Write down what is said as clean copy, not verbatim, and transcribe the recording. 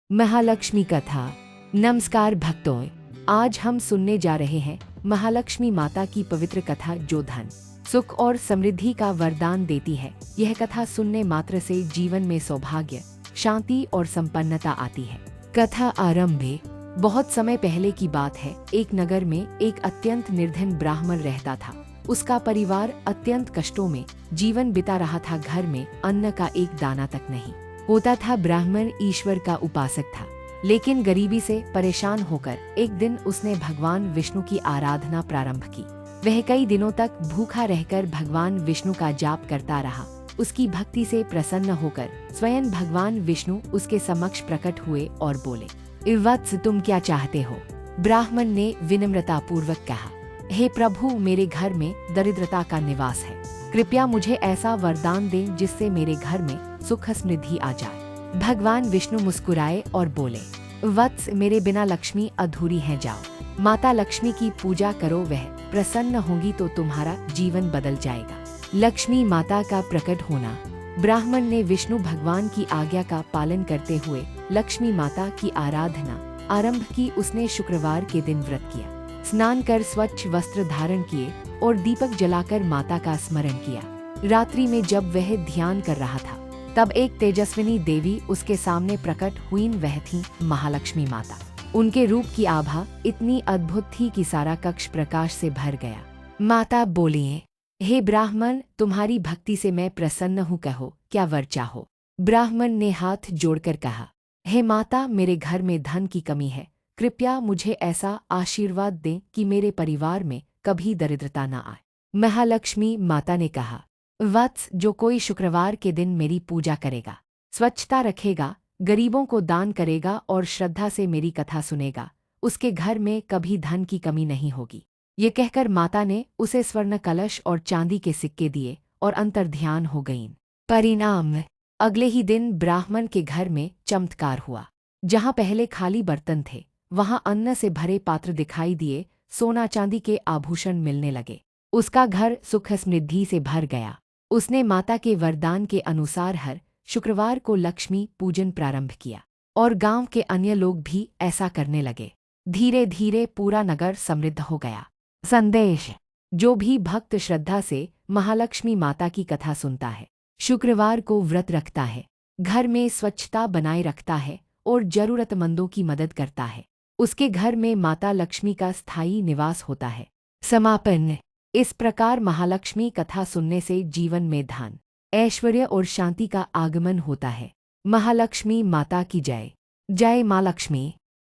महालक्ष्मी कथा। नमस्कार भक्तों, आज हम सुनने जा रहे हैं महालक्ष्मी माता की पवित्र कथा जो धन, सुख और समृद्धि का वरदान देती है। यह कथा सुनने मात्र से जीवन में सौभाग्य, शांति और संपन्नता आती है। कथा आरंभ है। बहुत समय पहले की बात है। एक नगर में एक अत्यंत निर्धन ब्राह्मण रहता था। उसका परिवार अत्यंत कष्टों में जीवन बिता रहा था। घर में अन्न का एक दाना तक नहीं होता था। ब्राह्मण ईश्वर का उपासक था, लेकिन गरीबी से परेशान होकर एक दिन उसने भगवान विष्णु की आराधना प्रारंभ की। वह कई दिनों तक भूखा रहकर भगवान विष्णु का जाप करता रहा। उसकी भक्ति से प्रसन्न होकर स्वयं भगवान विष्णु उसके समक्ष प्रकट हुए और बोले, वत्स, तुम क्या चाहते हो? ब्राह्मण ने विनम्रता पूर्वक कहा, हे प्रभु, मेरे घर में दरिद्रता का निवास है। कृपया मुझे ऐसा वरदान दें जिससे मेरे घर में सुख समृद्धि आ जाए। भगवान विष्णु मुस्कुराए और बोले, वत्स, मेरे बिना लक्ष्मी अधूरी है। जाओ, माता लक्ष्मी की पूजा करो, वह प्रसन्न होंगी तो तुम्हारा जीवन बदल जाएगा। लक्ष्मी माता का प्रकट होना। ब्राह्मण ने विष्णु भगवान की आज्ञा का पालन करते हुए लक्ष्मी माता की आराधना आरंभ की। उसने शुक्रवार के दिन व्रत किया, स्नान कर स्वच्छ वस्त्र धारण किए और दीपक जलाकर माता का स्मरण किया। रात्रि में जब वह ध्यान कर रहा था, तब एक तेजस्विनी देवी उसके सामने प्रकट हुई। वह थी महालक्ष्मी माता। उनके रूप की आभा इतनी अद्भुत थी कि सारा कक्ष प्रकाश से भर गया। माता बोली, हे ब्राह्मण, तुम्हारी भक्ति से मैं प्रसन्न हूँ, कहो क्या वर चाहो। ब्राह्मण ने हाथ जोड़कर कहा, हे माता, मेरे घर में धन की कमी है। कृपया मुझे ऐसा आशीर्वाद दें कि मेरे परिवार में कभी दरिद्रता न आए। महालक्ष्मी माता ने कहा, वत्स, जो कोई शुक्रवार के दिन मेरी पूजा करेगा, स्वच्छता रखेगा, गरीबों को दान करेगा और श्रद्धा से मेरी कथा सुनेगा, उसके घर में कभी धन की कमी नहीं होगी। ये कहकर माता ने उसे स्वर्ण कलश और चांदी के सिक्के दिए और अंतर्ध्यान हो गईं। परिणाम, अगले ही दिन ब्राह्मण के घर में चमत्कार हुआ। जहाँ पहले खाली बर्तन थे, वहाँ अन्न से भरे पात्र दिखाई दिए। सोना चांदी के आभूषण मिलने लगे। उसका घर सुख समृद्धि से भर गया। उसने माता के वरदान के अनुसार हर शुक्रवार को लक्ष्मी पूजन प्रारंभ किया और गांव के अन्य लोग भी ऐसा करने लगे। धीरे धीरे पूरा नगर समृद्ध हो गया। संदेश, जो भी भक्त श्रद्धा से महालक्ष्मी माता की कथा सुनता है, शुक्रवार को व्रत रखता है, घर में स्वच्छता बनाए रखता है और जरूरतमंदों की मदद करता है, उसके घर में माता लक्ष्मी का स्थायी निवास होता है। समापन। इस प्रकार महालक्ष्मी कथा सुनने से जीवन में धन, ऐश्वर्य और शांति का आगमन होता है। महालक्ष्मी माता की जय। जय माँ लक्ष्मी।